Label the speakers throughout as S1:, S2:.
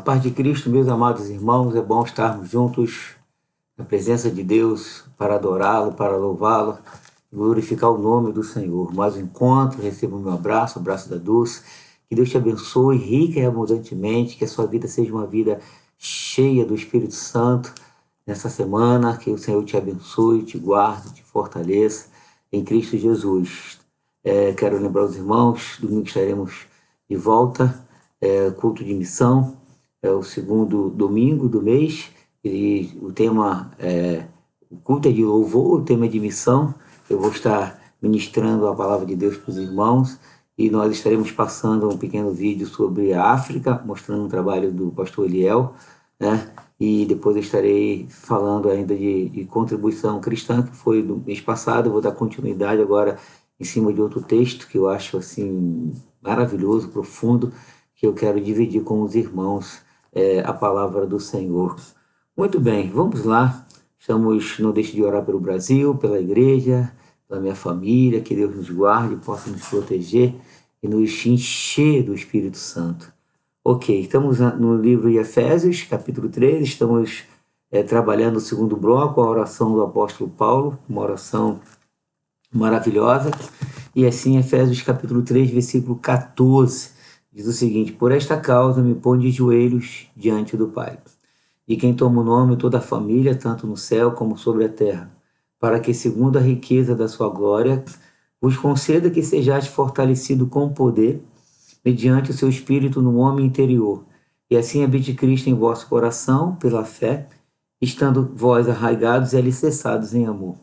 S1: paz de Cristo, meus amados irmãos, é bom estarmos juntos na presença de Deus para adorá-lo, para louvá-lo, glorificar o nome do Senhor. Mais um encontro, receba o meu abraço, o abraço da Dulce. Que Deus te abençoe rica e abundantemente, que a sua vida seja uma vida cheia do Espírito Santo nessa semana, que o Senhor te abençoe, te guarde, te fortaleça em Cristo Jesus. Quero lembrar os irmãos, domingo estaremos de volta, culto de missão, é o segundo domingo do mês, e o tema o culto é de louvor, o tema é de missão. Eu vou estar ministrando a palavra de Deus para os irmãos, e nós estaremos passando um pequeno vídeo sobre a África, mostrando um trabalho do pastor Eliel, né? E depois eu estarei falando ainda de contribuição cristã, que foi do mês passado. Eu vou dar continuidade agora em cima de outro texto que eu acho assim maravilhoso, profundo, que eu quero dividir com os irmãos a palavra do Senhor. Muito bem, vamos lá. Não deixe de orar pelo Brasil, pela igreja, pela minha família, que Deus nos guarde, possa nos proteger e nos encher do Espírito Santo. Ok, estamos no livro de Efésios, capítulo 3, estamos trabalhando o segundo bloco, a oração do apóstolo Paulo, uma oração maravilhosa. E assim, Efésios capítulo 3, versículo 14, diz o seguinte: por esta causa me ponho de joelhos diante do Pai, de quem toma o nome toda a família, tanto no céu como sobre a terra, para que, segundo a riqueza da sua glória, vos conceda que sejais fortalecido com poder, mediante o seu Espírito no homem interior, e assim habite Cristo em vosso coração, pela fé, estando vós arraigados e alicerçados em amor,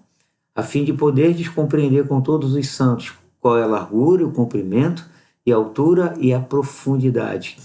S1: a fim de poderdes compreender com todos os santos qual é a largura, o comprimento, e a altura e a profundidade,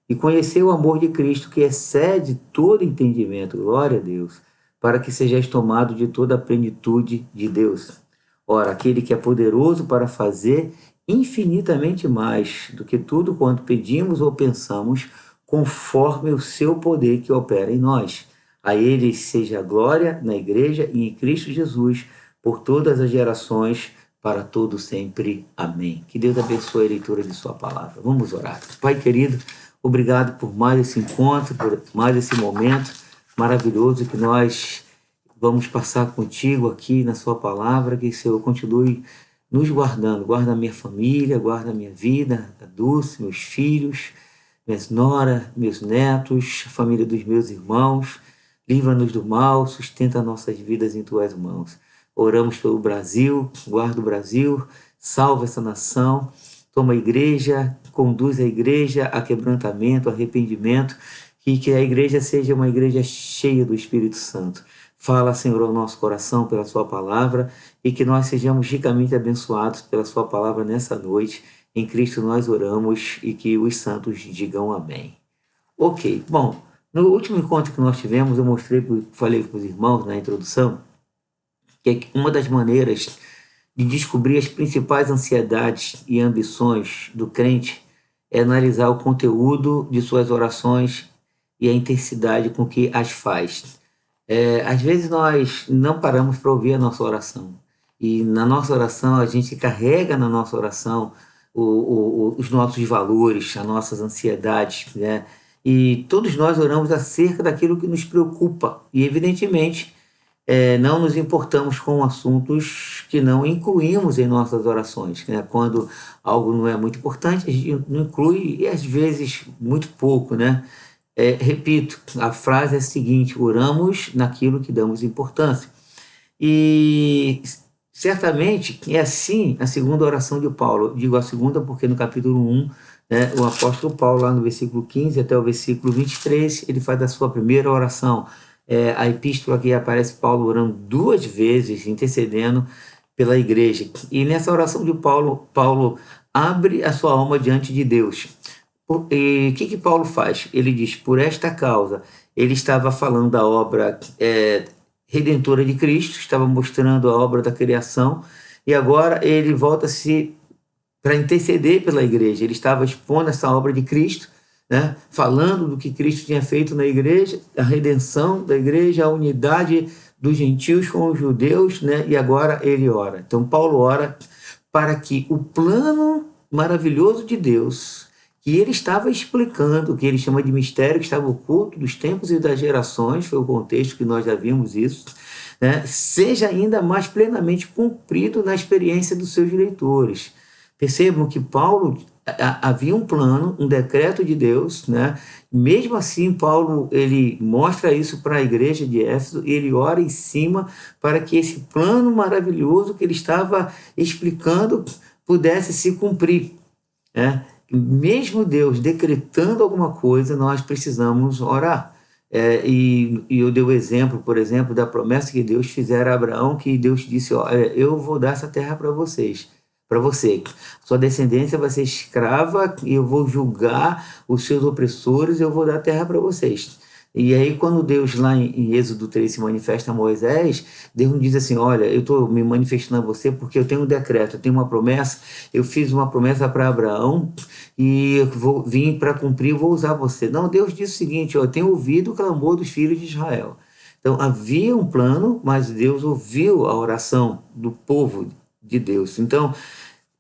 S1: e conhecer o amor de Cristo, que excede todo entendimento, glória a Deus, para que sejais tomado de toda a plenitude de Deus. Ora, aquele que é poderoso para fazer infinitamente mais do que tudo quanto pedimos ou pensamos, conforme o seu poder que opera em nós. A ele seja a glória na igreja e em Cristo Jesus, por todas as gerações, para todo sempre. Amém. Que Deus abençoe a leitura de sua palavra. Vamos orar. Pai querido, obrigado por mais esse encontro, por mais esse momento maravilhoso que nós vamos passar contigo aqui na sua palavra. Que o Senhor continue nos guardando. Guarda a minha família, guarda a minha vida, a Dulce, meus filhos, minhas noras, meus netos, a família dos meus irmãos. Livra-nos do mal, sustenta nossas vidas em tuas mãos. Oramos pelo Brasil, guarda o Brasil, salva essa nação, toma a igreja, conduz a igreja a quebrantamento, arrependimento, e que a igreja seja uma igreja cheia do Espírito Santo. Fala, Senhor, ao nosso coração pela sua palavra, e que nós sejamos ricamente abençoados pela sua palavra nessa noite. Em Cristo nós oramos, e que os santos digam amém. Ok, bom, no último encontro que nós tivemos, eu falei com os irmãos na introdução, que uma das maneiras de descobrir as principais ansiedades e ambições do crente é analisar o conteúdo de suas orações e a intensidade com que as faz. Às vezes nós não paramos para ouvir a nossa oração, e na nossa oração a gente carrega na nossa oração os nossos valores, as nossas ansiedades, né? E todos nós oramos acerca daquilo que nos preocupa, e evidentemente não nos importamos com assuntos que não incluímos em nossas orações, né? Quando algo não é muito importante, a gente não inclui, e às vezes muito pouco, né? Repito, a frase é a seguinte: oramos naquilo que damos importância. E certamente é assim a segunda oração de Paulo. Eu digo a segunda porque no capítulo 1, né, o apóstolo Paulo, lá no versículo 15 até o versículo 23, ele faz a sua primeira oração. A epístola que aparece Paulo orando 2 vezes, intercedendo pela igreja. E nessa oração de Paulo abre a sua alma diante de Deus. E o que Paulo faz? Ele diz: por esta causa. Ele estava falando da obra redentora de Cristo, estava mostrando a obra da criação, e agora ele volta-se para interceder pela igreja. Ele estava expondo essa obra de Cristo, né? Falando do que Cristo tinha feito na igreja, a redenção da igreja, a unidade dos gentios com os judeus, né? E agora ele ora. Então Paulo ora para que o plano maravilhoso de Deus, que ele estava explicando, o que ele chama de mistério que estava oculto dos tempos e das gerações, foi o contexto que nós já vimos isso, né, seja ainda mais plenamente cumprido na experiência dos seus leitores. Percebam que Paulo havia um plano, um decreto de Deus, né? Mesmo assim, Paulo ele mostra isso para a igreja de Éfeso e ele ora em cima para que esse plano maravilhoso que ele estava explicando pudesse se cumprir, né? Mesmo Deus decretando alguma coisa, nós precisamos orar. E eu dei o exemplo, por exemplo, da promessa que Deus fizera a Abraão, que Deus disse, ó, eu vou dar essa terra para vocês, para você. Sua descendência vai ser escrava e eu vou julgar os seus opressores e eu vou dar a terra para vocês. E aí, quando Deus, lá em Êxodo 3, se manifesta a Moisés, Deus não diz assim, olha, eu estou me manifestando a você porque eu tenho um decreto, eu tenho uma promessa, eu fiz uma promessa para Abraão e eu vou vir para cumprir, vou usar você. Não, Deus diz o seguinte, ó, eu tenho ouvido o clamor dos filhos de Israel. Então, havia um plano, mas Deus ouviu a oração do povo de Deus. Então,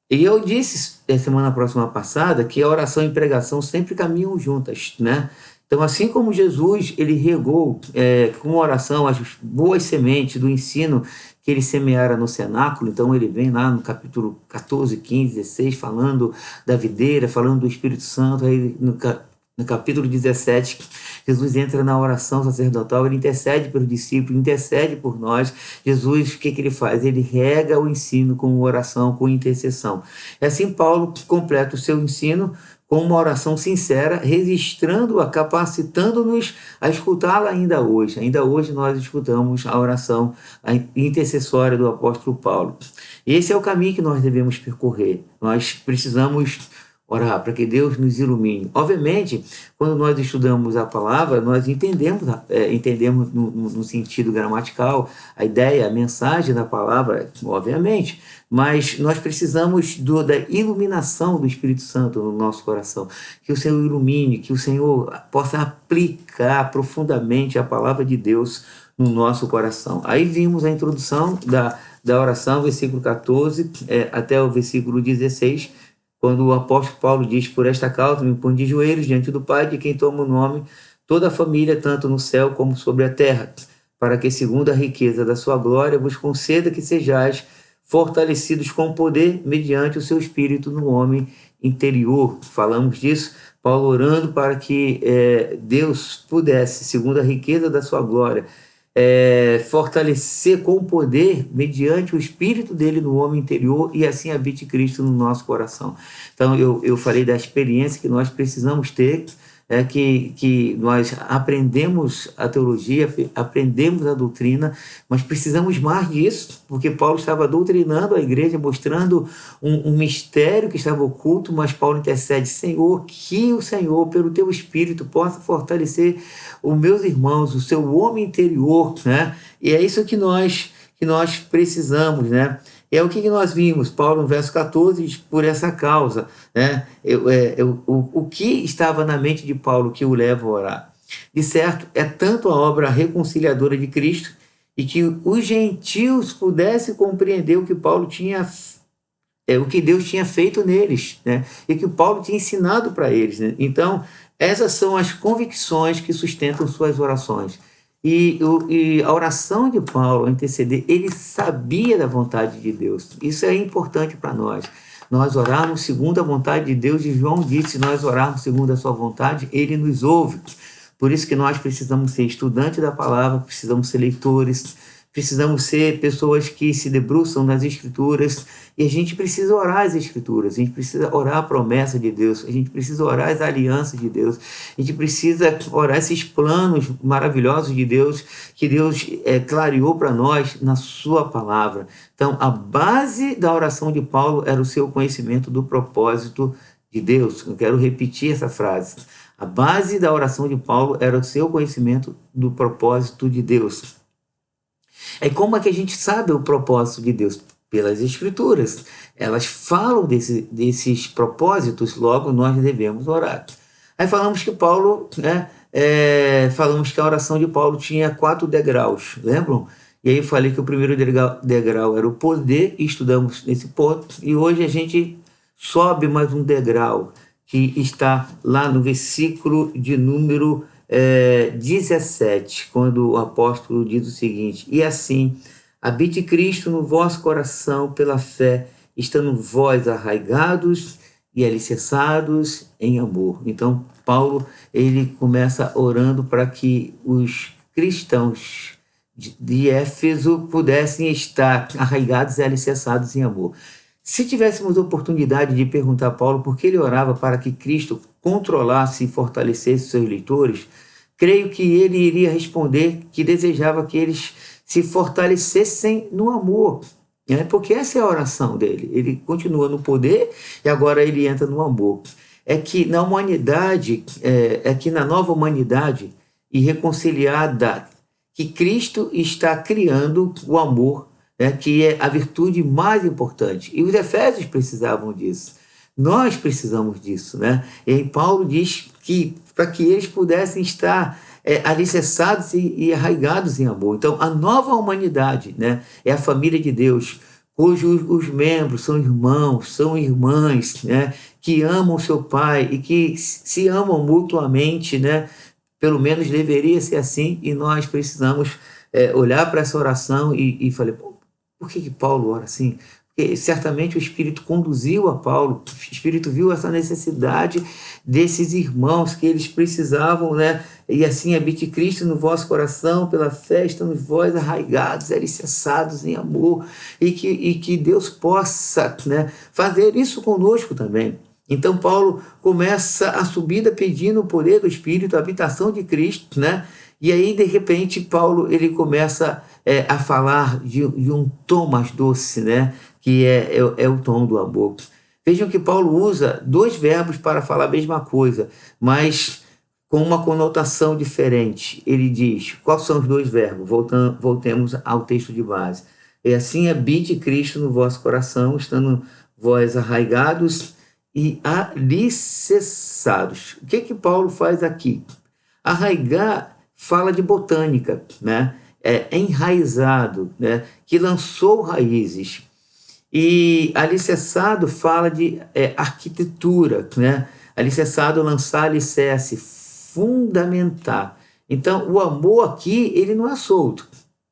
S1: e eu disse semana próxima passada que a oração e a pregação sempre caminham juntas, né? Então, assim como Jesus, ele regou com oração as boas sementes do ensino que ele semeara no cenáculo, então ele vem lá no capítulo 14, 15, 16, falando da videira, falando do Espírito Santo, aí no capítulo 17, Jesus entra na oração sacerdotal, ele intercede pelos discípulos, intercede por nós. Jesus, o que ele faz? Ele rega o ensino com oração, com intercessão. E assim Paulo completa o seu ensino com uma oração sincera, registrando-a, capacitando-nos a escutá-la ainda hoje. Ainda hoje nós escutamos a oração intercessória do apóstolo Paulo. Esse é o caminho que nós devemos percorrer. Nós precisamos orar para que Deus nos ilumine. Obviamente, quando nós estudamos a palavra, nós entendemos no sentido gramatical a ideia, a mensagem da palavra, obviamente, mas nós precisamos da iluminação do Espírito Santo no nosso coração, que o Senhor ilumine, que o Senhor possa aplicar profundamente a palavra de Deus no nosso coração. Aí vimos a introdução da oração, versículo 14 até o versículo 16, quando o apóstolo Paulo diz, por esta causa me ponho de joelhos diante do Pai, de quem toma o nome, toda a família, tanto no céu como sobre a terra, para que, segundo a riqueza da sua glória, vos conceda que sejais fortalecidos com poder, mediante o seu Espírito no homem interior. Falamos disso, Paulo orando para que Deus pudesse, segundo a riqueza da sua glória, fortalecer com poder mediante o Espírito dele no homem interior e assim habite Cristo no nosso coração. Então eu falei da experiência que nós precisamos ter, que nós aprendemos a teologia, aprendemos a doutrina, mas precisamos mais disso, porque Paulo estava doutrinando a igreja, mostrando um mistério que estava oculto, mas Paulo intercede, Senhor, que o Senhor, pelo teu Espírito, possa fortalecer os meus irmãos, o seu homem interior, né? E é isso que nós precisamos, né? É o que nós vimos, Paulo no verso 14 diz, por essa causa, né? O que estava na mente de Paulo que o leva a orar? De certo, é tanto a obra reconciliadora de Cristo e que os gentios pudessem compreender o que Paulo tinha, o que Deus tinha feito neles, né? E que Paulo tinha ensinado para eles, né? Então, essas são as convicções que sustentam suas orações. E a oração de Paulo, ao interceder, ele sabia da vontade de Deus. Isso é importante para nós. Nós orarmos segundo a vontade de Deus, e João disse, se nós orarmos segundo a sua vontade, ele nos ouve. Por isso que nós precisamos ser estudantes da palavra, precisamos ser leitores, precisamos ser pessoas que se debruçam nas Escrituras, e a gente precisa orar as Escrituras, a gente precisa orar a promessa de Deus, a gente precisa orar as alianças de Deus, a gente precisa orar esses planos maravilhosos de Deus, que Deus clareou para nós na sua palavra. Então, a base da oração de Paulo era o seu conhecimento do propósito de Deus. Eu quero repetir essa frase. A base da oração de Paulo era o seu conhecimento do propósito de Deus. Como é que a gente sabe o propósito de Deus? Pelas Escrituras. Elas falam desses propósitos, logo nós devemos orar. Aí falamos que Paulo, falamos que a oração de Paulo tinha 4 degraus, lembram? E aí eu falei que o primeiro degrau era o poder, e estudamos nesse ponto, e hoje a gente sobe mais um degrau, que está lá no versículo de número 17, quando o apóstolo diz o seguinte: e assim, habite Cristo no vosso coração pela fé, estando vós arraigados e alicerçados em amor. Então, Paulo, ele começa orando para que os cristãos de Éfeso pudessem estar arraigados e alicerçados em amor. Se tivéssemos oportunidade de perguntar a Paulo por que ele orava para que Cristo controlasse e fortalecesse seus leitores, creio que ele iria responder que desejava que eles se fortalecessem no amor, né? Porque essa é a oração dele. Ele continua no poder e agora ele entra no amor. É que na humanidade, que na nova humanidade e reconciliada, que Cristo está criando o amor, né, que é a virtude mais importante. E os Efésios precisavam disso. Nós precisamos disso, né? E aí Paulo diz que para que eles pudessem estar alicerçados e arraigados em amor. Então, a nova humanidade, né, é a família de Deus, cujos os membros são irmãos, são irmãs, né, que amam seu Pai e que se amam mutuamente, né? Pelo menos deveria ser assim, e nós precisamos olhar para essa oração e falar, por que Paulo ora assim? Porque certamente o Espírito conduziu a Paulo, o Espírito viu essa necessidade desses irmãos que eles precisavam, né? E assim habite Cristo no vosso coração, pela fé, estamos vós arraigados, alicerçados em amor, e que Deus possa, né, fazer isso conosco também. Então Paulo começa a subida pedindo o poder do Espírito, a habitação de Cristo, né? E aí, de repente, Paulo ele começa a falar de um tom mais doce, né? Que é o tom do amor. Vejam que Paulo usa dois verbos para falar a mesma coisa, mas com uma conotação diferente. Ele diz, quais são os dois verbos? Voltemos ao texto de base. É assim, habite Cristo no vosso coração, estando vós arraigados e alicerçados. O que Paulo faz aqui? Arraigar fala de botânica, né? Enraizado, né? Que lançou raízes. E alicerçado fala de arquitetura, né? Alicerçado, lançar alicerce, fundamentar. Então, o amor aqui, ele não é solto.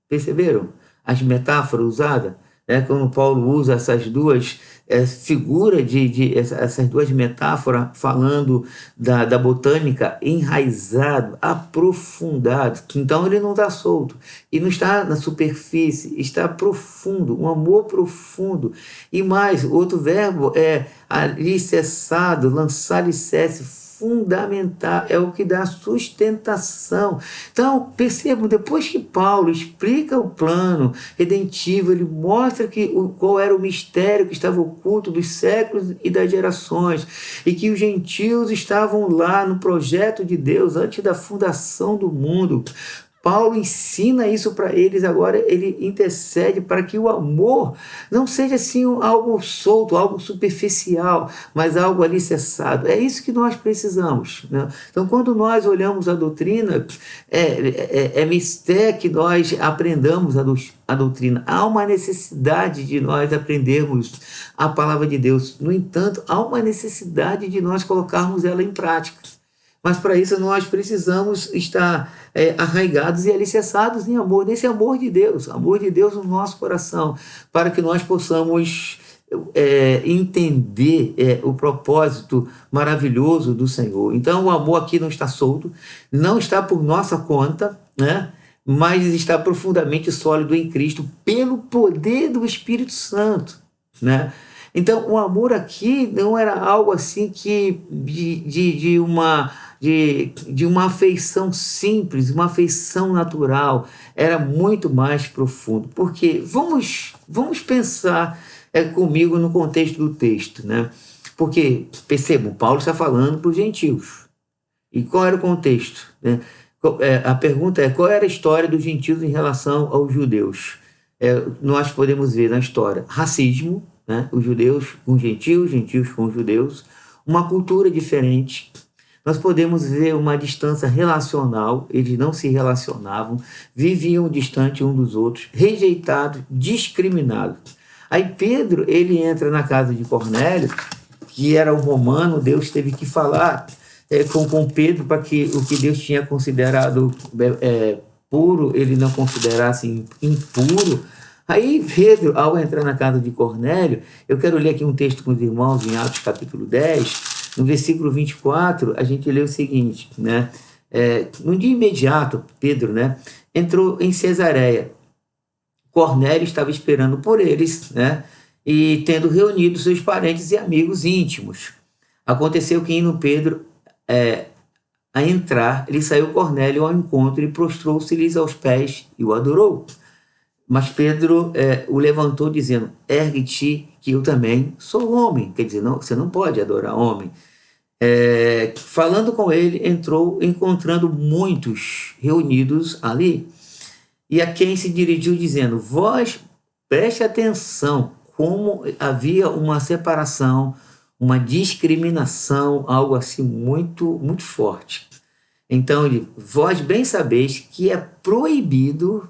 S1: Perceberam as metáforas usadas? Quando Paulo usa essas duas figuras, essas duas metáforas, falando da botânica, enraizado, aprofundado. Então ele não está solto e não está na superfície, está profundo, um amor profundo. E mais, outro verbo é alicerçado, lançar alicerce, fundamentar, é o que dá sustentação. Então, percebam, depois que Paulo explica o plano redentivo, ele mostra qual era o mistério que estava oculto dos séculos e das gerações, e que os gentios estavam lá no projeto de Deus antes da fundação do mundo. Paulo ensina isso para eles, agora ele intercede para que o amor não seja assim algo solto, algo superficial, mas algo alicerçado. É isso que nós precisamos, né? Então, quando nós olhamos a doutrina, é mistério que nós aprendamos a doutrina. Há uma necessidade de nós aprendermos a palavra de Deus. No entanto, há uma necessidade de nós colocarmos ela em prática. Mas para isso nós precisamos estar arraigados e alicerçados em amor, nesse amor de Deus no nosso coração, para que nós possamos entender o propósito maravilhoso do Senhor. Então o amor aqui não está solto, não está por nossa conta, né? Mas está profundamente sólido em Cristo pelo poder do Espírito Santo, né? Então o amor aqui não era algo assim que de uma afeição simples, uma afeição natural, era muito mais profundo. Porque vamos pensar comigo no contexto do texto, né? Porque, percebam, Paulo está falando para os gentios. E qual era o contexto, né? A pergunta é, qual era a história dos gentios em relação aos judeus? Nós podemos ver na história racismo, né? Os judeus com os gentios com os judeus, uma cultura diferente. Nós podemos ver uma distância relacional, eles não se relacionavam, viviam distante um dos outros, rejeitados, discriminados. Aí Pedro, ele entra na casa de Cornélio que era um romano, Deus teve que falar com Pedro para que o que Deus tinha considerado puro, ele não considerasse impuro. Aí Pedro, ao entrar na casa de Cornélio, eu quero ler aqui um texto com os irmãos em Atos capítulo 10, no versículo 24, a gente lê o seguinte, né? No dia imediato, Pedro, né, entrou em Cesareia. Cornélio estava esperando por eles, né, e tendo reunido seus parentes e amigos íntimos. Aconteceu que, indo Pedro a entrar, ele saiu Cornélio ao encontro e prostrou-se-lhes aos pés e o adorou. Mas Pedro o levantou, dizendo: ergue-te, que eu também sou homem. Quer dizer, não, você não pode adorar homem. Falando com ele, entrou, encontrando muitos reunidos ali, e a quem se dirigiu, dizendo: vós preste atenção, como havia uma separação, uma discriminação, algo assim muito, muito forte. Então, vós bem sabeis que é proibido.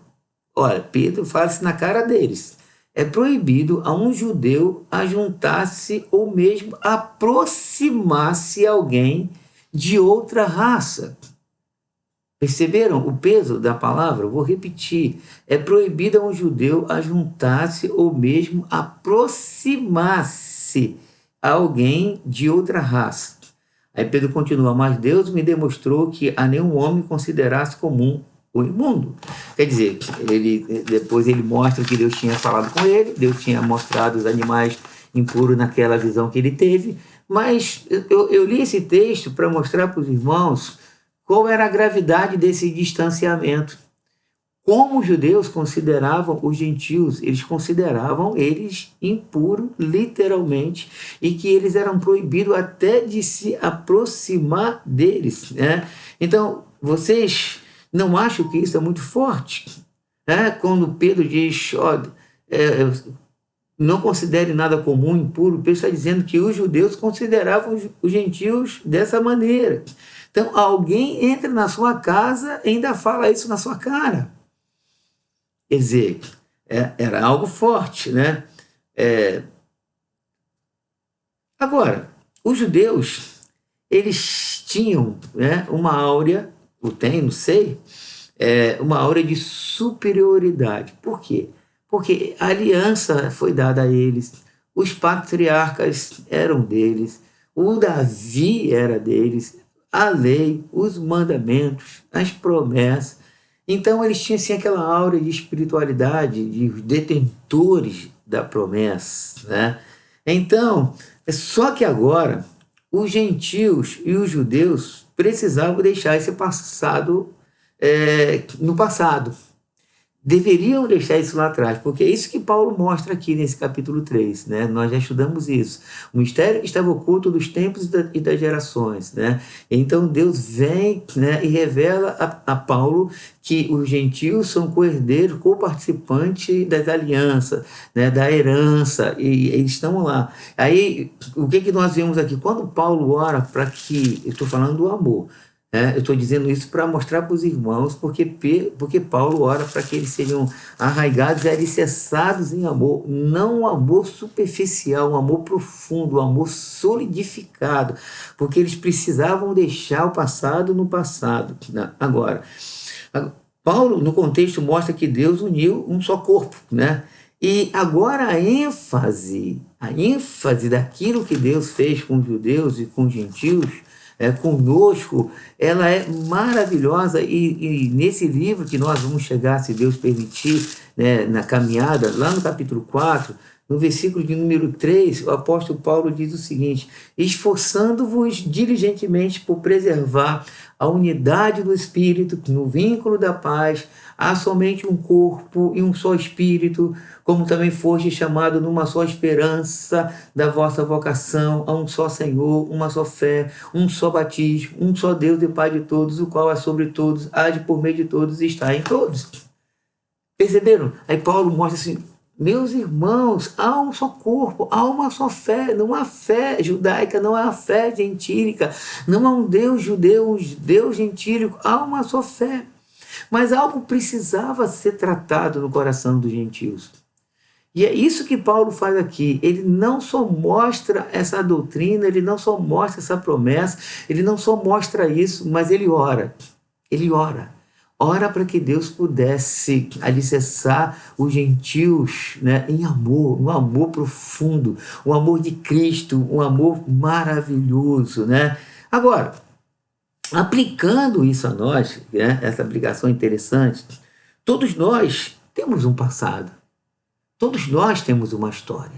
S1: Olha, Pedro fala isso na cara deles. É proibido a um judeu ajuntar-se ou mesmo aproximar-se alguém de outra raça. Perceberam o peso da palavra? Vou repetir. É proibido a um judeu ajuntar-se ou mesmo aproximar-se a alguém de outra raça. Aí Pedro continua: mas Deus me demonstrou que a nenhum homem considerasse comum o imundo. Quer dizer, depois ele mostra que Deus tinha falado com ele, Deus tinha mostrado os animais impuros naquela visão que ele teve, mas eu li esse texto para mostrar para os irmãos qual era a gravidade desse distanciamento. Como os judeus consideravam os gentios, eles consideravam eles impuros, literalmente, e que eles eram proibidos até de se aproximar deles, né? Então, vocês não acham que isso é muito forte? Quando Pedro diz, não considere nada comum, impuro, Pedro está dizendo que os judeus consideravam os gentios dessa maneira. Então, alguém entra na sua casa e ainda fala isso na sua cara. Quer dizer, era algo forte, né? Agora, os judeus, eles tinham, né, uma áurea, não sei, uma áurea de superioridade. Por quê? Porque a aliança foi dada a eles, os patriarcas eram deles, o Davi era deles, a lei, os mandamentos, as promessas. Então eles tinham assim, aquela áurea de espiritualidade, de detentores da promessa, né? Então, só que agora os gentios e os judeus precisavam deixar esse passado no passado. Deveriam deixar isso lá atrás, porque é isso que Paulo mostra aqui nesse capítulo 3, né? Nós já estudamos isso. O mistério que estava oculto dos tempos e das gerações, né? Então Deus vem, né, e revela a Paulo que os gentios são co-herdeiros, co-participantes das alianças, né, da herança, e eles estão lá. Aí, o que nós vemos aqui? Quando Paulo ora para que, eu estou falando do amor, eu estou dizendo isso para mostrar para os irmãos, porque Paulo ora para que eles sejam arraigados e alicerçados em amor, não um amor superficial, um amor profundo, um amor solidificado, porque eles precisavam deixar o passado no passado. Agora, Paulo, no contexto, mostra que Deus uniu um só corpo, né? E agora a ênfase daquilo que Deus fez com os judeus e com os gentios, conosco, ela é maravilhosa, e nesse livro que nós vamos chegar, se Deus permitir, né, na caminhada, lá no capítulo 4, no versículo de número 3, o apóstolo Paulo diz o seguinte: esforçando-vos diligentemente por preservar a unidade do Espírito, no vínculo da paz, há somente um corpo e um só Espírito, como também foste chamado numa só esperança da vossa vocação, a um só Senhor, uma só fé, um só batismo, um só Deus e Pai de todos, o qual é sobre todos, há de por meio de todos e está em todos. Perceberam? Aí Paulo mostra assim: meus irmãos, há um só corpo, há uma só fé, não há fé judaica, não há fé gentílica, não há um Deus judeu, um Deus gentílico, há uma só fé. Mas algo precisava ser tratado no coração dos gentios. E é isso que Paulo faz aqui. Ele não só mostra essa doutrina, ele não só mostra essa promessa, ele não só mostra isso, mas ele ora. Ele ora. Ora para que Deus pudesse alicerçar os gentios, né, em amor, um amor profundo, um amor de Cristo, um amor maravilhoso, né? Agora, aplicando isso a nós, né, essa aplicação interessante, todos nós temos um passado. Todos nós temos uma história.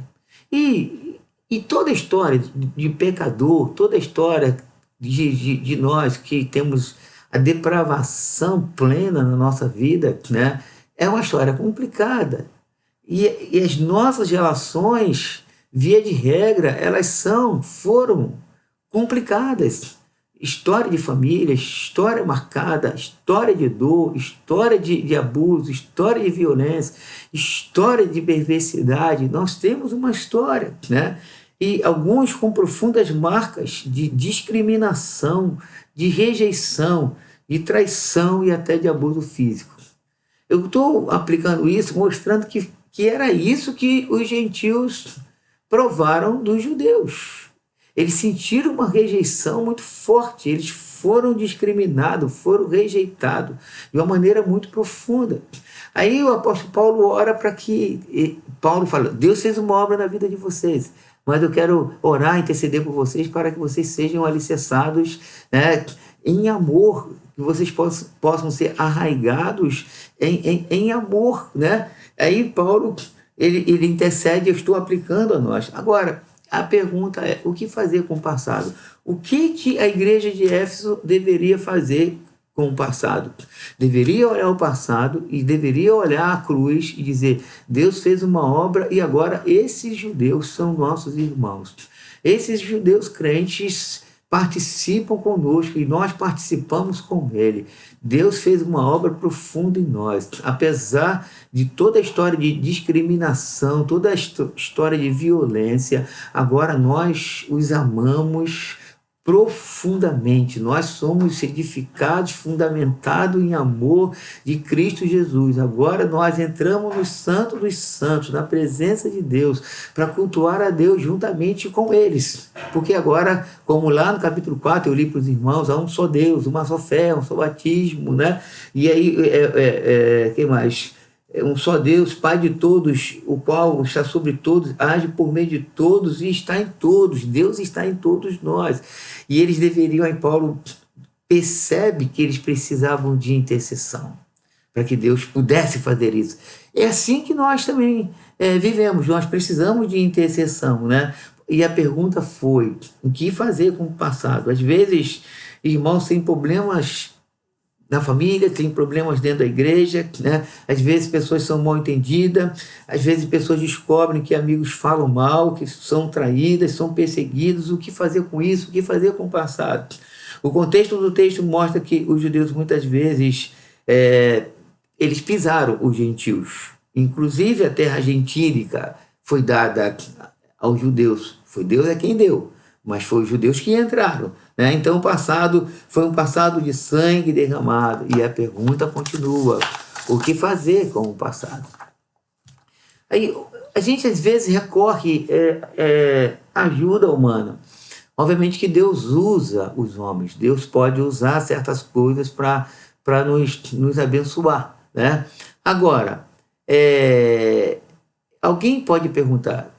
S1: E toda história de pecador, toda história de nós que temos a depravação plena na nossa vida, né, é uma história complicada. E as nossas relações, via de regra, foram complicadas. História de família, história marcada, história de dor, história de abuso, história de violência, história de perversidade. Nós temos uma história, né? E alguns com profundas marcas de discriminação, de rejeição, de traição e até de abuso físico. Eu estou aplicando isso, mostrando que era isso que os gentios provaram dos judeus. Eles sentiram uma rejeição muito forte, eles foram discriminados, foram rejeitados de uma maneira muito profunda. Aí o apóstolo Paulo ora para que... Paulo fala, Deus fez uma obra na vida de vocês, mas eu quero orar, interceder por vocês para que vocês sejam alicerçados, né, em amor, que vocês possam ser arraigados em amor, né? Aí Paulo, ele intercede, eu estou aplicando a nós. Agora, a pergunta é, o que fazer com o passado? O que a igreja de Éfeso deveria fazer com o passado? Deveria olhar o passado e deveria olhar a cruz e dizer, Deus fez uma obra e agora esses judeus são nossos irmãos. Esses judeus crentes participam conosco e nós participamos com ele. Deus fez uma obra profunda em nós. Apesar de toda a história de discriminação, toda a história de violência, agora nós os amamos profundamente. Nós somos edificados, fundamentados em amor de Cristo Jesus. Agora nós entramos no Santo dos Santos, na presença de Deus, para cultuar a Deus juntamente com eles. Porque agora, como lá no capítulo 4, eu li para os irmãos, há um só Deus, uma só fé, um só batismo, né? E aí, que mais? Um só Deus, Pai de todos, o qual está sobre todos, age por meio de todos e está em todos. Deus está em todos nós. E eles deveriam, aí Paulo percebe que eles precisavam de intercessão, para que Deus pudesse fazer isso. É assim que nós também vivemos, nós precisamos de intercessão, né? E a pergunta foi, o que fazer com o passado? Às vezes, irmãos têm problemas na família, tem problemas dentro da igreja, né? Às vezes pessoas são mal entendidas, às vezes pessoas descobrem que amigos falam mal, que são traídas, são perseguidos. O que fazer com isso? O que fazer com o passado? O contexto do texto mostra que os judeus muitas vezes eles pisaram os gentios. Inclusive a terra gentílica foi dada aos judeus. Foi Deus quem deu, mas foi os judeus que entraram, né? Então o passado foi um passado de sangue derramado. E a pergunta continua, o que fazer com o passado? Aí, a gente às vezes recorre à ajuda humana. Obviamente que Deus usa os homens, Deus pode usar certas coisas para nos abençoar, né? Agora, alguém pode perguntar,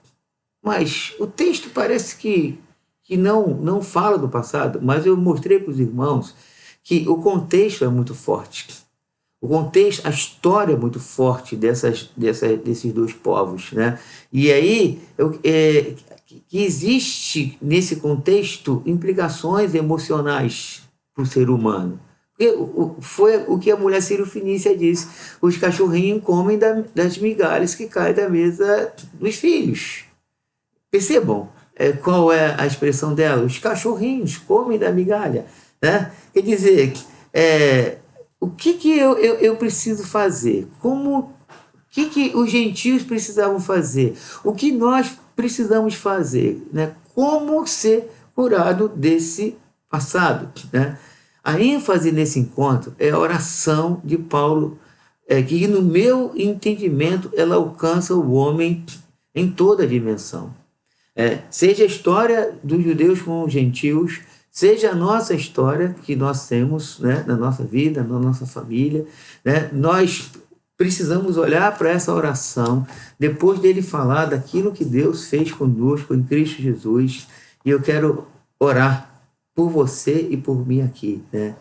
S1: mas o texto parece que não fala do passado, mas eu mostrei para os irmãos que o contexto é muito forte. O contexto, a história é muito forte desses dois povos, né? E aí que existe nesse contexto implicações emocionais para o ser humano. Porque foi o que a mulher Sírio-Fenícia disse, os cachorrinhos comem das migalhas que caem da mesa dos filhos. Percebam qual é a expressão dela? Os cachorrinhos comem da migalha, né? Quer dizer, o que eu preciso fazer? O que os gentios precisavam fazer? O que nós precisamos fazer, né? Como ser curado desse passado, né? A ênfase nesse encontro é a oração de Paulo que no meu entendimento ela alcança o homem em toda a dimensão. Seja a história dos judeus com os gentios, seja a nossa história que nós temos, né, na nossa vida, na nossa família, né, nós precisamos olhar para essa oração, depois dele falar daquilo que Deus fez conosco em Cristo Jesus, e eu quero orar por você e por mim aqui, né?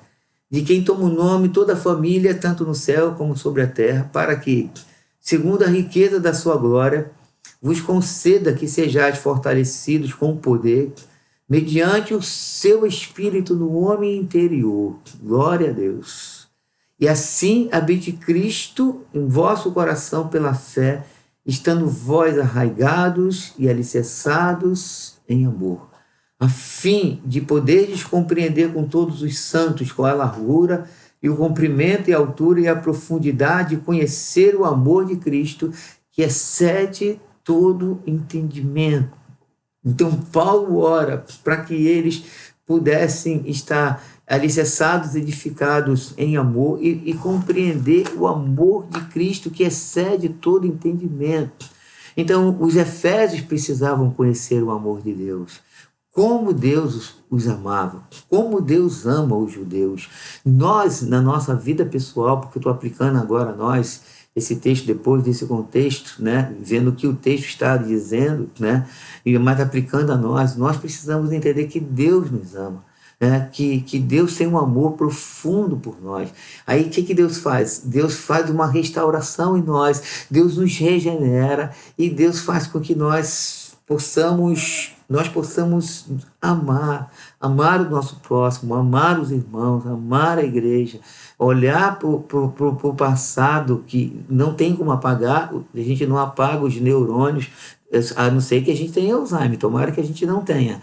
S1: De quem toma o nome toda a família, tanto no céu como sobre a terra, para que, segundo a riqueza da sua glória, vos conceda que sejais fortalecidos com poder, mediante o seu Espírito no homem interior. Glória a Deus. E assim habite Cristo em vosso coração pela fé, estando vós arraigados e alicerçados em amor, a fim de poderes compreender com todos os santos qual é a largura e o comprimento e a altura e a profundidade, conhecer o amor de Cristo, que excede todo entendimento. Então Paulo ora para que eles pudessem estar alicerçados, edificados em amor e compreender o amor de Cristo que excede todo entendimento. Então os efésios precisavam conhecer o amor de Deus. Como Deus os amava, como Deus ama os judeus. Nós, na nossa vida pessoal, porque eu estou aplicando agora a nós esse texto depois desse contexto, né, vendo o que o texto está dizendo, né, mas aplicando a nós precisamos entender que Deus nos ama, né, que Deus tem um amor profundo por nós. Aí o que Deus faz? Deus faz uma restauração em nós, Deus nos regenera e Deus faz com que nós possamos amar o nosso próximo, amar os irmãos, amar a igreja, olhar para o passado que não tem como apagar, a gente não apaga os neurônios, a não ser que a gente tenha Alzheimer, tomara que a gente não tenha,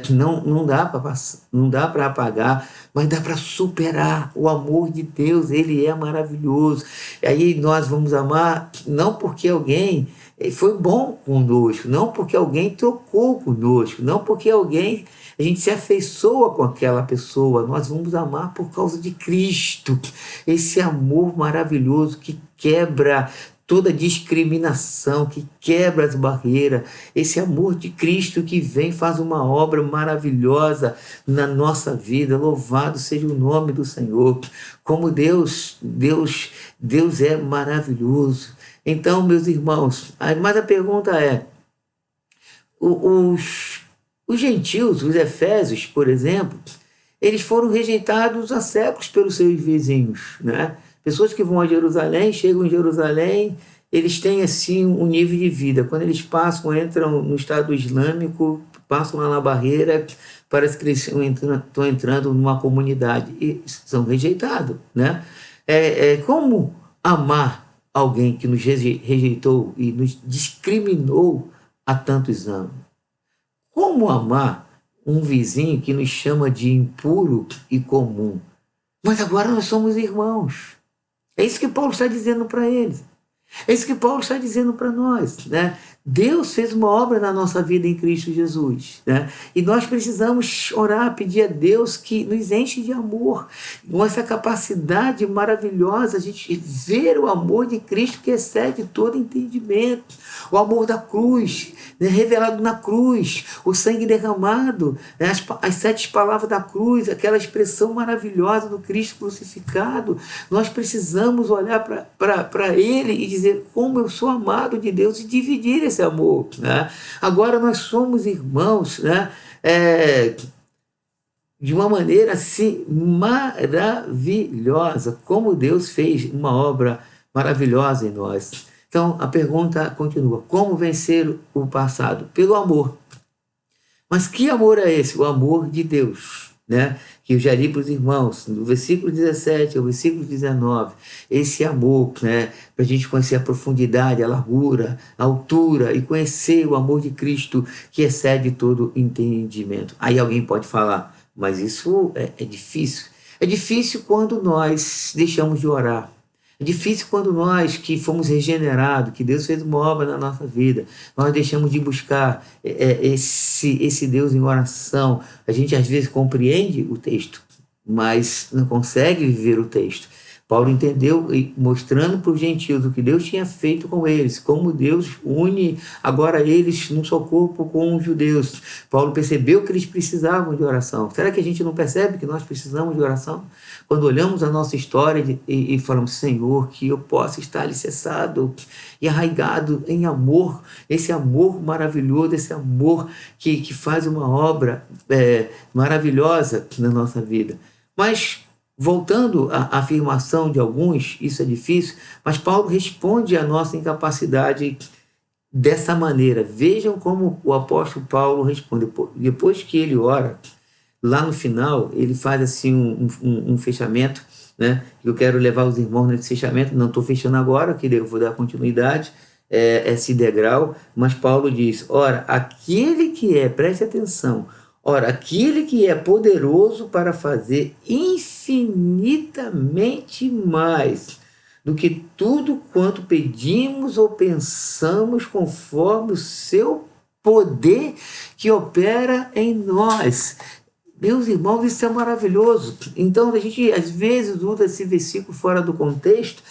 S1: que não dá para apagar, mas dá para superar. O amor de Deus, ele é maravilhoso. E aí nós vamos amar não porque alguém foi bom conosco, não porque alguém trocou conosco, não porque a gente se afeiçoa com aquela pessoa, nós vamos amar por causa de Cristo, esse amor maravilhoso que quebra toda discriminação, que quebra as barreiras, esse amor de Cristo que vem, faz uma obra maravilhosa na nossa vida. Louvado seja o nome do Senhor. Como Deus é maravilhoso. Então, meus irmãos, mas a pergunta é, os gentios, os efésios, por exemplo, eles foram rejeitados há séculos pelos seus vizinhos, né? Pessoas que vão a Jerusalém, chegam em Jerusalém, eles têm assim um nível de vida. Quando eles entram no Estado Islâmico, passam lá na barreira, parece que eles estão entrando numa comunidade e são rejeitados, né? Como amar alguém que nos rejeitou e nos discriminou há tantos anos? Como amar um vizinho que nos chama de impuro e comum? Mas agora nós somos irmãos. É isso que Paulo está dizendo para eles. É isso que Paulo está dizendo para nós, né? Deus fez uma obra na nossa vida em Cristo Jesus, né? E nós precisamos orar, pedir a Deus que nos enche de amor, com essa capacidade maravilhosa, a gente ver o amor de Cristo que excede todo entendimento, o amor da cruz, né? Revelado na cruz, o sangue derramado, né? As 7 palavras da cruz, aquela expressão maravilhosa do Cristo crucificado. Nós precisamos olhar para Ele e dizer como eu sou amado de Deus e dividir esse amor, né? Agora nós somos irmãos, né? De uma maneira assim maravilhosa, como Deus fez uma obra maravilhosa em nós. Então a pergunta continua: como vencer o passado? Pelo amor. Mas que amor é esse? O amor de Deus, né? Que eu já li para os irmãos, do versículo 17 ao versículo 19, esse amor, né? Para a gente conhecer a profundidade, a largura, a altura e conhecer o amor de Cristo que excede todo entendimento. Aí alguém pode falar, mas isso é difícil. É difícil quando nós deixamos de orar. É difícil quando nós que fomos regenerados, que Deus fez uma obra na nossa vida, nós deixamos de buscar esse Deus em oração. A gente às vezes compreende o texto, mas não consegue viver o texto. Paulo entendeu, e mostrando para os gentios o que Deus tinha feito com eles, como Deus une agora eles num só corpo com os judeus. Paulo percebeu que eles precisavam de oração. Será que a gente não percebe que nós precisamos de oração? Quando olhamos a nossa história e falamos, Senhor, que eu possa estar alicerçado e arraigado em amor, esse amor maravilhoso, esse amor que faz uma obra maravilhosa na nossa vida. Mas, voltando à afirmação de alguns, isso é difícil, mas Paulo responde à nossa incapacidade dessa maneira. Vejam como o apóstolo Paulo responde. Depois que ele ora, lá no final, ele faz assim um fechamento, né? Eu quero levar os irmãos nesse fechamento, não estou fechando agora, que eu vou dar continuidade, esse degrau, mas Paulo diz, ora, aquele que preste atenção, ora, aquele que é poderoso para fazer infinitamente mais do que tudo quanto pedimos ou pensamos, conforme o seu poder que opera em nós. Meus irmãos, isso é maravilhoso. Então, a gente às vezes usa esse versículo fora do contexto.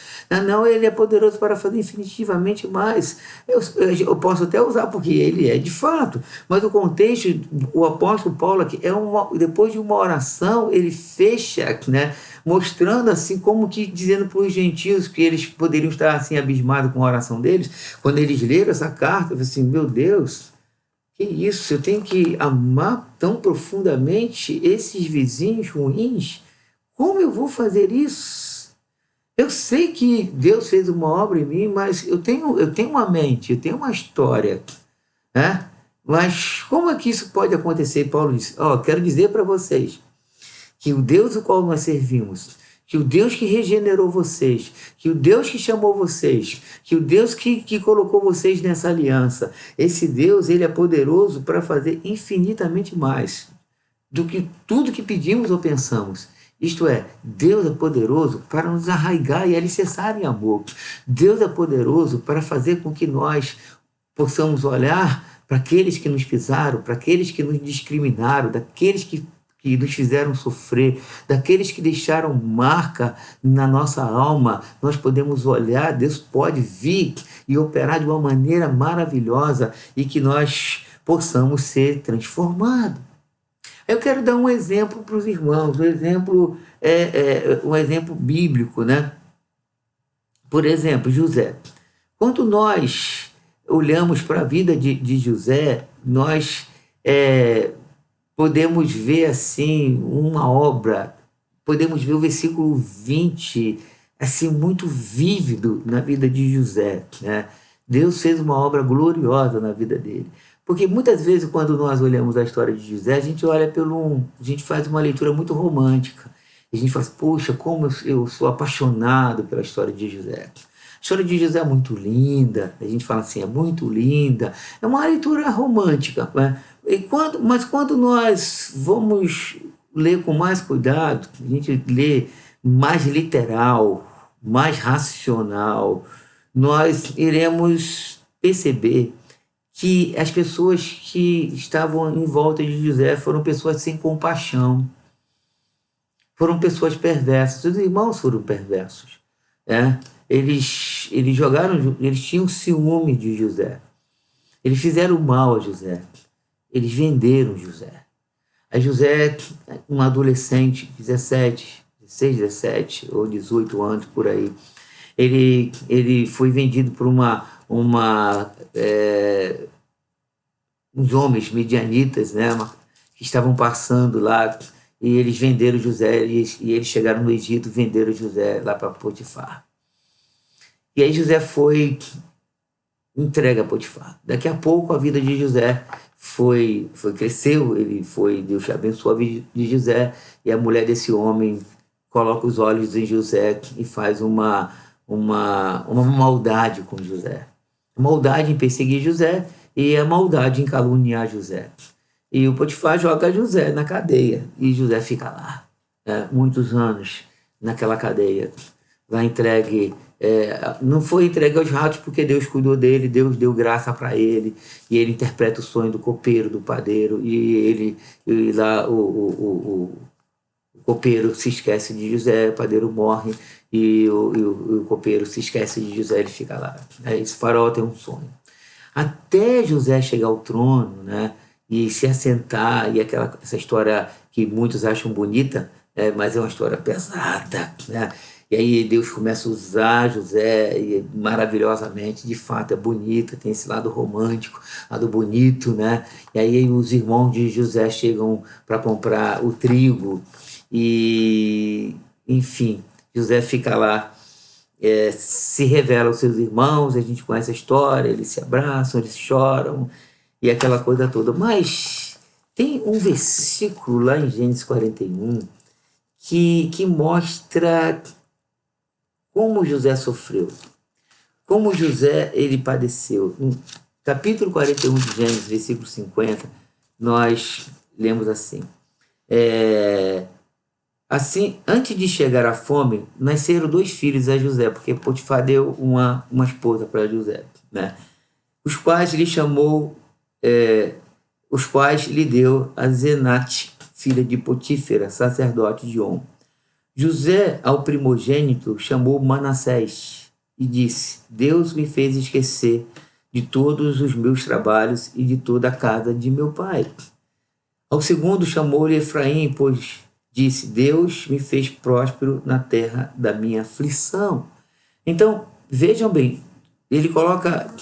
S1: Não, ele é poderoso para fazer infinitivamente mais. Eu posso até usar, porque ele é de fato. Mas o contexto, o apóstolo Paulo aqui, depois de uma oração, ele fecha, né, mostrando assim, como que dizendo para os gentios que eles poderiam estar assim abismados com a oração deles. Quando eles leram essa carta, eu falei assim, meu Deus, que isso, eu tenho que amar tão profundamente esses vizinhos ruins? Como eu vou fazer isso? Eu sei que Deus fez uma obra em mim, mas eu tenho uma mente, eu tenho uma história, né? Mas como é que isso pode acontecer? Paulo disse, quero dizer para vocês que o Deus o qual nós servimos, que o Deus que regenerou vocês, que o Deus que chamou vocês, que o Deus que colocou vocês nessa aliança, esse Deus, ele é poderoso para fazer infinitamente mais do que tudo que pedimos ou pensamos. Isto é, Deus é poderoso para nos arraigar e alicerçar em amor. Deus é poderoso para fazer com que nós possamos olhar para aqueles que nos pisaram, para aqueles que nos discriminaram, daqueles que nos fizeram sofrer, daqueles que deixaram marca na nossa alma. Nós podemos olhar, Deus pode vir e operar de uma maneira maravilhosa e que nós possamos ser transformados. Eu quero dar um exemplo para os irmãos, um exemplo bíblico, né? Por exemplo, José. Quando nós olhamos para a vida de José, nós podemos ver assim uma obra, podemos ver o versículo 20, assim, muito vívido na vida de José, né? Deus fez uma obra gloriosa na vida dele. Porque muitas vezes, quando nós olhamos a história de José, a gente faz uma leitura muito romântica. A gente fala, poxa, como eu sou apaixonado pela história de José. A história de José é muito linda, a gente fala assim, é muito linda. É uma leitura romântica, né? Mas quando nós vamos ler com mais cuidado, a gente lê mais literal, mais racional, nós iremos perceber que as pessoas que estavam em volta de José foram pessoas sem compaixão, foram pessoas perversas. Os irmãos foram perversos, né? Eles tinham ciúme de José, eles fizeram mal a José, eles venderam José. A José, um adolescente, 16, 17 ou 18 anos, por aí, ele foi vendido por uns homens medianitas, né, que estavam passando lá, e eles venderam José, e eles chegaram no Egito, venderam José lá para Potifar. E aí José foi entregue a Potifar. Daqui a pouco a vida de José cresceu, Deus abençoou a vida de José, e a mulher desse homem coloca os olhos em José e faz uma maldade com José. A maldade em perseguir José e a maldade em caluniar José. E o Potifar joga José na cadeia, e José fica lá, muitos anos naquela cadeia, lá entregue. Não foi entregue aos ratos porque Deus cuidou dele, Deus deu graça para ele, e ele interpreta o sonho do copeiro, do padeiro, e lá o O copeiro se esquece de José, o padeiro morre e o copeiro se esquece de José, ele fica lá. Esse faraó tem um sonho. Até José chegar ao trono, né, e se assentar, e essa história que muitos acham bonita, mas é uma história pesada, né? E aí Deus começa a usar José maravilhosamente, de fato é bonita, tem esse lado romântico, lado bonito, né? E aí os irmãos de José chegam para comprar o trigo e, enfim, José fica lá, se revela aos seus irmãos, a gente conhece a história, eles se abraçam, eles choram e aquela coisa toda. Mas tem um versículo lá em Gênesis 41 que mostra como José sofreu, como José ele padeceu. No capítulo 41 de Gênesis, versículo 50, nós lemos assim: assim, antes de chegar à fome, nasceram 2 filhos a José, porque Potifar deu uma esposa para José, né? Os quais lhe chamou, os quais lhe deu a Zenate, filha de Potífera, sacerdote de On. José, ao primogênito, chamou Manassés e disse: Deus me fez esquecer de todos os meus trabalhos e de toda a casa de meu pai. Ao segundo chamou-lhe Efraim, pois disse: Deus me fez próspero na terra da minha aflição. Então, vejam bem, ele coloca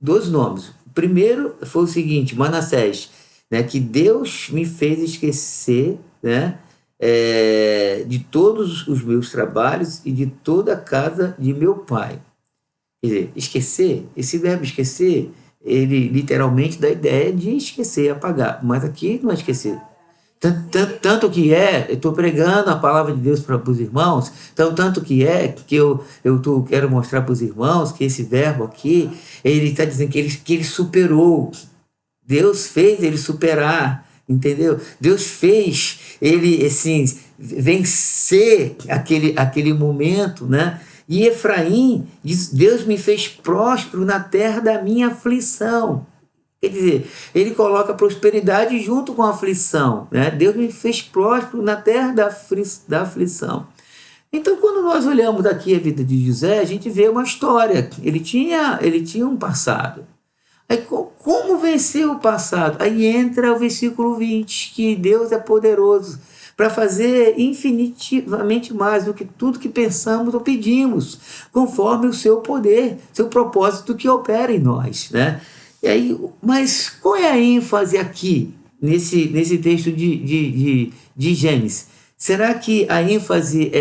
S1: 2 nomes. O primeiro foi o seguinte, Manassés, né, que Deus me fez esquecer, né, de todos os meus trabalhos e de toda a casa de meu pai. Quer dizer, esquecer, esse verbo esquecer, ele literalmente dá a ideia de esquecer, apagar, mas aqui não é esquecer. Tanto que eu estou pregando a palavra de Deus para os irmãos, então tanto que eu quero mostrar para os irmãos que esse verbo aqui, ele está dizendo que ele superou. Deus fez ele superar, entendeu? Deus fez ele, assim, vencer aquele momento, né? E Efraim diz: Deus me fez próspero na terra da minha aflição. Quer dizer, ele coloca prosperidade junto com a aflição, né? Deus me fez próspero na terra da aflição. Então, quando nós olhamos aqui a vida de José, a gente vê uma história. Ele tinha um passado. Aí, como vencer o passado? Aí entra o versículo 20, que Deus é poderoso para fazer infinitivamente mais do que tudo que pensamos ou pedimos, conforme o seu poder, seu propósito que opera em nós, né? E aí, mas qual é a ênfase aqui, nesse texto de Gênesis? Será que a ênfase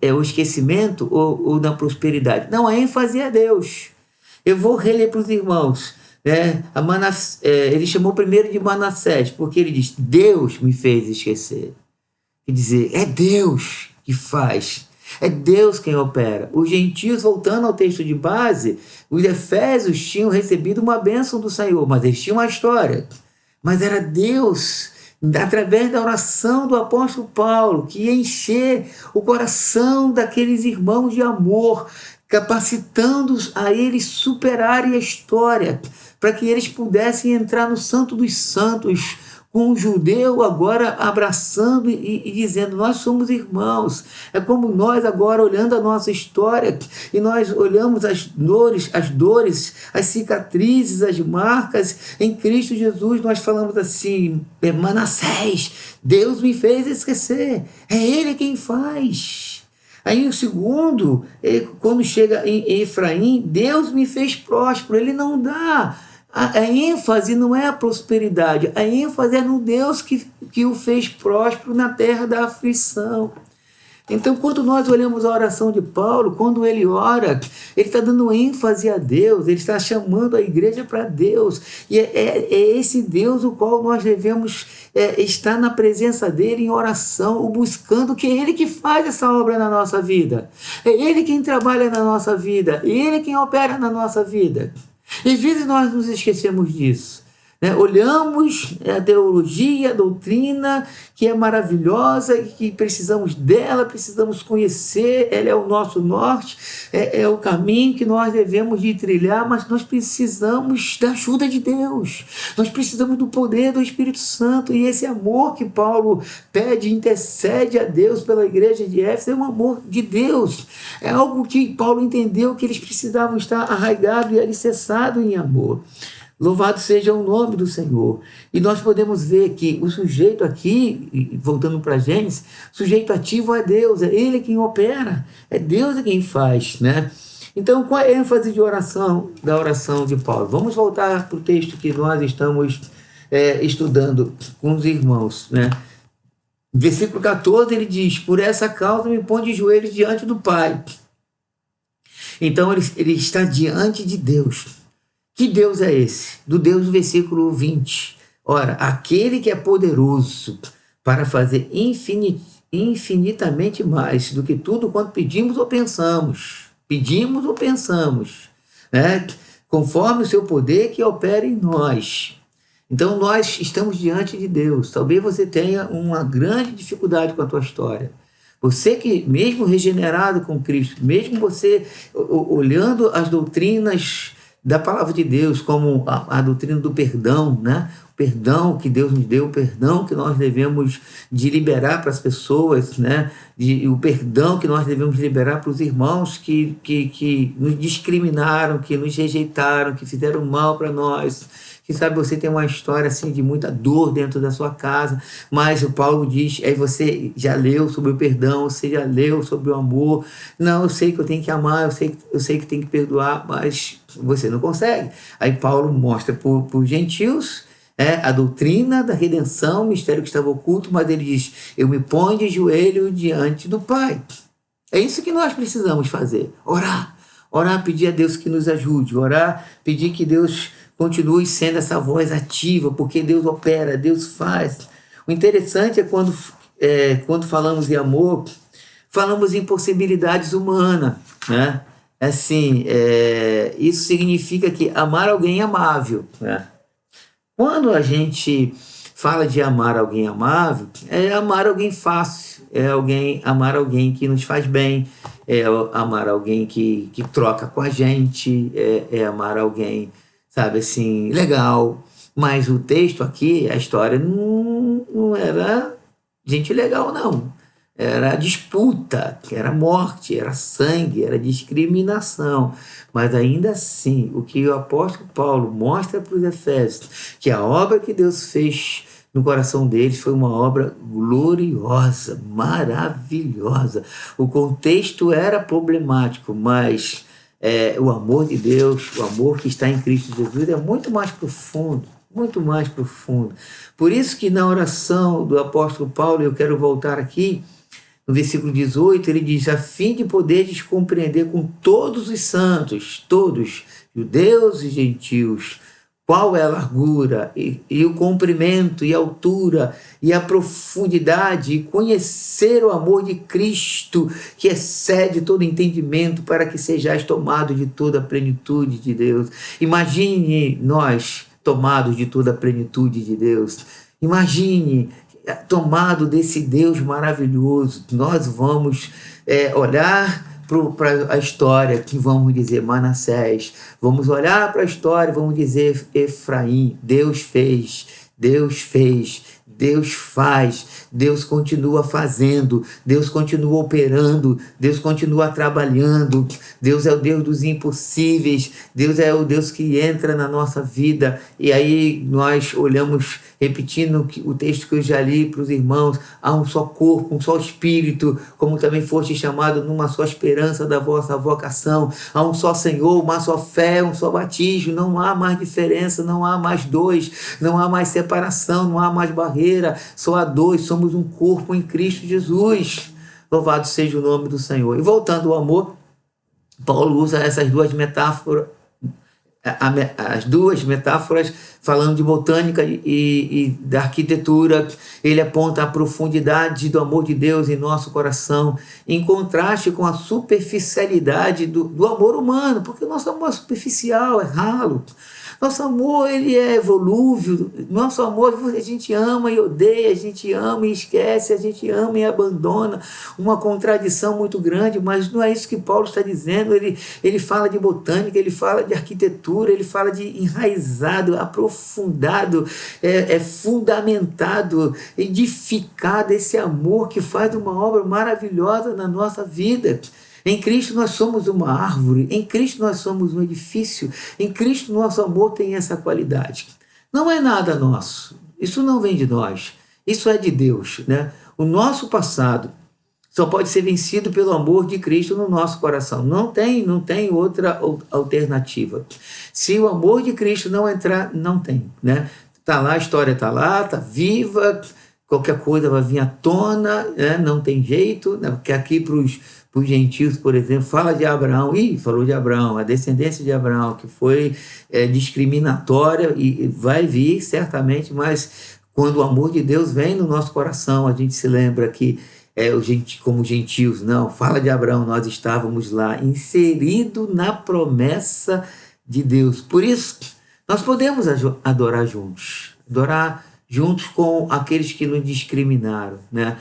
S1: é o esquecimento ou na prosperidade? Não, a ênfase é Deus. Eu vou reler para os irmãos. Ele chamou primeiro de Manassés, porque ele diz: Deus me fez esquecer. Quer dizer, é Deus que faz. É Deus quem opera. Os gentios, voltando ao texto de base, os efésios tinham recebido uma bênção do Senhor, mas eles tinham uma história. Mas era Deus, através da oração do apóstolo Paulo, que ia encher o coração daqueles irmãos de amor, capacitando-os a eles superarem a história, para que eles pudessem entrar no Santo dos Santos, com um judeu agora abraçando e dizendo: nós somos irmãos. É como nós agora olhando a nossa história e nós olhamos as dores, as cicatrizes, as marcas em Cristo Jesus, nós falamos assim: Manassés, Deus me fez esquecer, é Ele quem faz. Aí o segundo, quando chega em Efraim, Deus me fez próspero. Ele não dá. A ênfase não é a prosperidade, a ênfase é no Deus que o fez próspero na terra da aflição. Então, quando nós olhamos a oração de Paulo, quando ele ora, ele está dando ênfase a Deus, ele está chamando a igreja para Deus. E é esse Deus o qual nós devemos estar na presença dele em oração, buscando, que é ele que faz essa obra na nossa vida. É ele quem trabalha na nossa vida, é ele quem opera na nossa vida. E às vezes nós nos esquecemos disso. né? Olhamos a teologia, a doutrina, que é maravilhosa, que precisamos dela, precisamos conhecer, ela é o nosso norte, é o caminho que nós devemos de trilhar, mas nós precisamos da ajuda de Deus, nós precisamos do poder do Espírito Santo, e esse amor que Paulo pede, intercede a Deus pela igreja de Éfeso, é um amor de Deus, é algo que Paulo entendeu que eles precisavam estar arraigados e alicerçados em amor. Louvado seja o nome do Senhor. E nós podemos ver que o sujeito aqui, voltando para Gênesis, o sujeito ativo é Deus, é Ele quem opera, é Deus quem faz, né? Então, qual é a ênfase da oração de Paulo? Vamos voltar para o texto que nós estamos estudando com os irmãos, né? Versículo 14, ele diz: por essa causa me põe de joelhos diante do Pai. Então, ele está diante de Deus. Que Deus é esse? Do Deus do versículo 20. Ora, aquele que é poderoso para fazer infinitamente mais do que tudo quanto pedimos ou pensamos. Pedimos ou pensamos, né? Conforme o seu poder que opera em nós. Então, nós estamos diante de Deus. Talvez você tenha uma grande dificuldade com a tua história. Você que, mesmo regenerado com Cristo, mesmo você olhando as doutrinas da palavra de Deus, como a doutrina do perdão, né? O perdão que Deus nos deu, o perdão que nós devemos de liberar para as pessoas, né? O perdão que nós devemos liberar para os irmãos que nos discriminaram, que nos rejeitaram, que fizeram mal para nós. Que sabe, você tem uma história assim de muita dor dentro da sua casa, mas o Paulo diz, aí você já leu sobre o perdão, você já leu sobre o amor. Não, eu sei que eu tenho que amar, eu sei que tenho que perdoar, mas você não consegue. Aí Paulo mostra para os gentios a doutrina da redenção, o mistério que estava oculto, mas ele diz, eu me ponho de joelho diante do Pai. É isso que nós precisamos fazer, orar, pedir a Deus que nos ajude, orar, pedir que Deus continue sendo essa voz ativa, porque Deus opera, Deus faz. O interessante é quando falamos em amor, falamos em possibilidades humanas, né? Assim, isso significa que amar alguém é amável, né? Quando a gente fala de amar alguém amável, é amar alguém fácil, amar alguém que nos faz bem, amar alguém que troca com a gente, amar alguém, sabe, assim, legal. Mas o texto aqui, a história não era gente legal, não. Era disputa, era morte, era sangue, era discriminação. Mas ainda assim, o que o apóstolo Paulo mostra para os Efésios, que a obra que Deus fez no coração deles foi uma obra gloriosa, maravilhosa. O contexto era problemático, mas o amor de Deus, o amor que está em Cristo Jesus é muito mais profundo, muito mais profundo. Por isso que na oração do apóstolo Paulo, eu quero voltar aqui, no versículo 18, ele diz, a fim de poderes compreender com todos os santos, todos, judeus e gentios, qual é a largura e o comprimento e a altura e a profundidade, e conhecer o amor de Cristo, que excede todo entendimento, para que sejais tomados de toda a plenitude de Deus. Imagine nós tomados de toda a plenitude de Deus. Imagine, tomado desse Deus maravilhoso. Nós vamos olhar para a história, que vamos dizer Manassés, vamos olhar para a história, vamos dizer Efraim. Deus fez, Deus faz, Deus continua fazendo, Deus continua operando, Deus continua trabalhando. Deus é o Deus dos impossíveis, Deus é o Deus que entra na nossa vida. E aí nós olhamos, repetindo o texto que eu já li para os irmãos, há um só corpo, um só espírito, como também foste chamado numa só esperança da vossa vocação. Há um só Senhor, uma só fé, um só batismo, não há mais diferença, não há mais dois, não há mais separação, não há mais barreira, só há dois, somos um corpo em Cristo Jesus. Louvado seja o nome do Senhor. E voltando ao amor, Paulo usa essas duas metáforas, as duas metáforas, falando de botânica e da arquitetura. Ele aponta a profundidade do amor de Deus em nosso coração, em contraste com a superficialidade do amor humano, porque o nosso amor é superficial, é ralo. Nosso amor, ele é volúvel. Nosso amor, a gente ama e odeia, a gente ama e esquece, a gente ama e abandona. Uma contradição muito grande, mas não é isso que Paulo está dizendo. Ele fala de botânica, ele fala de arquitetura, ele fala de enraizado, aprofundado, fundamentado, edificado, esse amor que faz uma obra maravilhosa na nossa vida. Em Cristo nós somos uma árvore, em Cristo nós somos um edifício, em Cristo nosso amor tem essa qualidade. Não é nada nosso, isso não vem de nós, isso é de Deus, né? O nosso passado só pode ser vencido pelo amor de Cristo no nosso coração. Não tem outra alternativa. Se o amor de Cristo não entrar, não tem, né? Tá lá, a história está lá, está viva, qualquer coisa vai vir à tona, né? Não tem jeito, né? Porque aqui para os gentios, por exemplo, fala de Abraão, falou de Abraão, a descendência de Abraão, que foi discriminatória e vai vir certamente, mas quando o amor de Deus vem no nosso coração, a gente se lembra que como gentios, não, fala de Abraão, nós estávamos lá, inserido na promessa de Deus. Por isso, nós podemos adorar juntos com aqueles que nos discriminaram, né?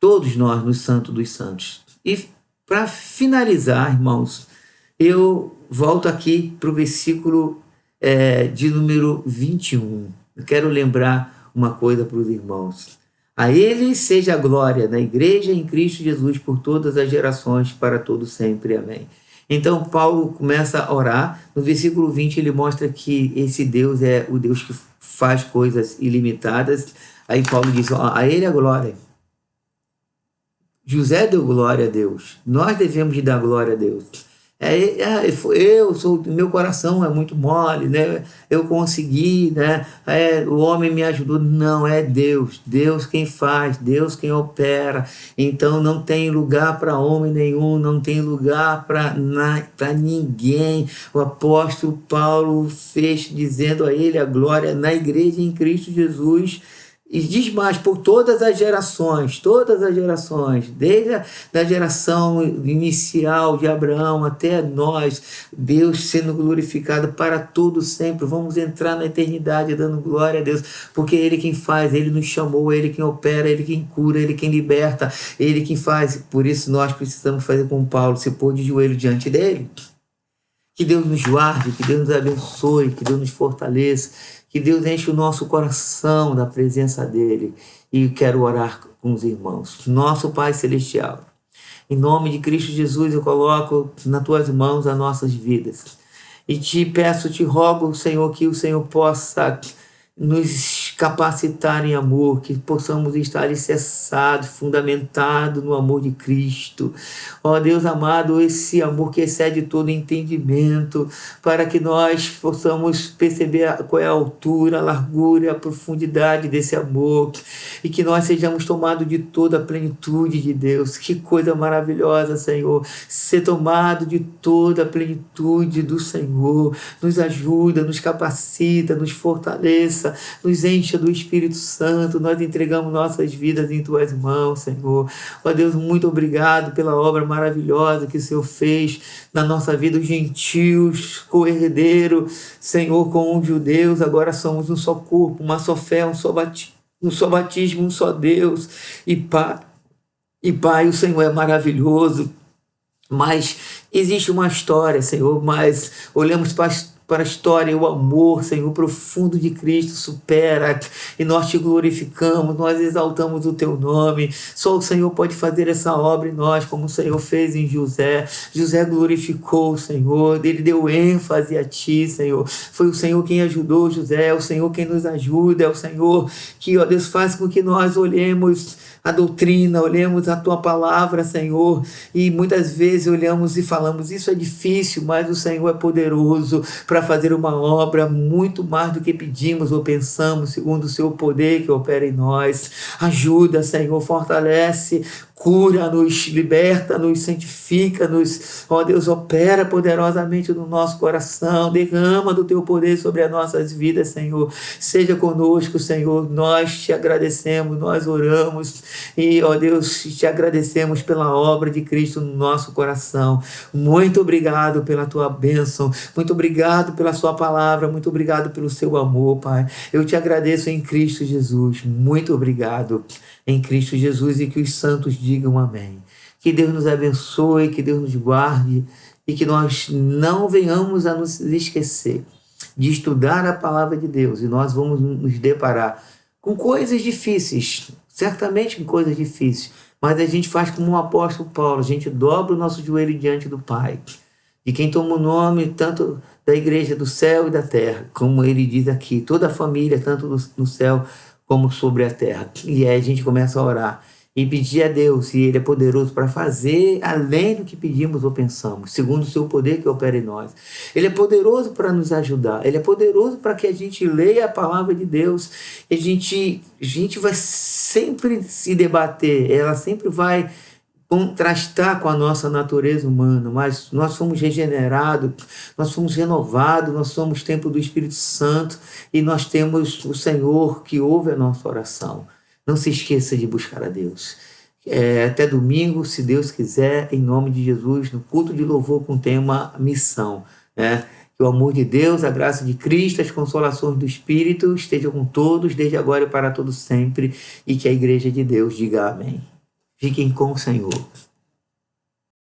S1: Todos nós, no Santo dos Santos. E para finalizar, irmãos, eu volto aqui para o versículo de número 21. Eu quero lembrar uma coisa para os irmãos. A Ele seja a glória na igreja em Cristo Jesus por todas as gerações, para todo sempre. Amém. Então, Paulo começa a orar. No versículo 20, ele mostra que esse Deus é o Deus que faz coisas ilimitadas. Aí Paulo diz, a Ele a glória. José deu glória a Deus. Nós devemos dar glória a Deus. Meu coração é muito mole, né? Eu consegui, né? O homem me ajudou. Não, é Deus. Deus quem faz, Deus quem opera. Então não tem lugar para homem nenhum, não tem lugar para ninguém. O apóstolo Paulo fez dizendo a ele a glória na igreja em Cristo Jesus. E diz mais, por todas as gerações, desde a geração inicial de Abraão até nós, Deus sendo glorificado para todo sempre. Vamos entrar na eternidade dando glória a Deus, porque Ele quem faz, Ele nos chamou, Ele quem opera, Ele quem cura, Ele quem liberta, Ele quem faz. Por isso nós precisamos fazer como Paulo, se pôr de joelho diante dEle. Que Deus nos guarde, que Deus nos abençoe, que Deus nos fortaleça, que Deus enche o nosso coração da presença dEle. E quero orar com os irmãos. Nosso Pai Celestial, em nome de Cristo Jesus, eu coloco nas Tuas mãos as nossas vidas. E te rogo, Senhor, que o Senhor possa nos capacitar em amor, que possamos estar alicerçados, fundamentados no amor de Cristo. Ó Deus amado, esse amor que excede todo entendimento, para que nós possamos perceber qual é a altura, a largura, a profundidade desse amor, e que nós sejamos tomados de toda a plenitude de Deus. Que coisa maravilhosa, Senhor, ser tomado de toda a plenitude do Senhor. Nos ajuda, nos capacita, nos fortaleça, nos encha do Espírito Santo. Nós entregamos nossas vidas em Tuas mãos, Senhor. Ó Deus, muito obrigado pela obra maravilhosa que o Senhor fez na nossa vida. Os gentios, co-herdeiro, Senhor, com os judeus, agora somos um só corpo, uma só fé, um só batismo, um só Deus. E Pai, o Senhor é maravilhoso, mas existe uma história, Senhor, mas olhamos para a história, o amor, Senhor, profundo de Cristo supera, e nós te glorificamos, nós exaltamos o teu nome. Só o Senhor pode fazer essa obra em nós, como o Senhor fez em José. José glorificou o Senhor, ele deu ênfase a ti, Senhor. Foi o Senhor quem ajudou José, é o Senhor quem nos ajuda, é o Senhor que, ó Deus, faz com que nós olhemos a doutrina, olhemos a tua palavra, Senhor, e muitas vezes olhamos e falamos, isso é difícil, mas o Senhor é poderoso para fazer uma obra muito mais do que pedimos ou pensamos, segundo o seu poder que opera em nós. Ajuda, Senhor, fortalece, cura-nos, liberta-nos, santifica-nos, ó Deus, opera poderosamente no nosso coração, derrama do teu poder sobre as nossas vidas, Senhor, seja conosco, Senhor, nós te agradecemos, nós oramos e, ó Deus, te agradecemos pela obra de Cristo no nosso coração. Muito obrigado pela tua bênção, muito obrigado pela sua palavra, muito obrigado pelo seu amor, Pai. Eu te agradeço em Cristo Jesus, muito obrigado em Cristo Jesus, e que os santos digam amém. Que Deus nos abençoe, que Deus nos guarde e que nós não venhamos a nos esquecer de estudar a palavra de Deus, e nós vamos nos deparar com coisas difíceis, certamente com coisas difíceis, mas a gente faz como o apóstolo Paulo, a gente dobra o nosso joelho diante do Pai, de quem toma o nome tanto da igreja do céu e da terra, como ele diz aqui, toda a família, tanto no céu como sobre a terra. E aí a gente começa a orar e pedir a Deus, e Ele é poderoso para fazer além do que pedimos ou pensamos, segundo o seu poder que opera em nós. Ele é poderoso para nos ajudar, Ele é poderoso para que a gente leia a palavra de Deus, e a gente vai sempre se debater, ela sempre vai contrastar com a nossa natureza humana, mas nós somos regenerados, nós somos renovados, nós somos templo do Espírito Santo e nós temos o Senhor que ouve a nossa oração. Não se esqueça de buscar a Deus. Até domingo, se Deus quiser, em nome de Jesus, no culto de louvor com o tema missão. Que o amor de Deus, a graça de Cristo, as consolações do Espírito estejam com todos, desde agora e para todos sempre, e que a igreja de Deus diga amém. Fiquem com o Senhor.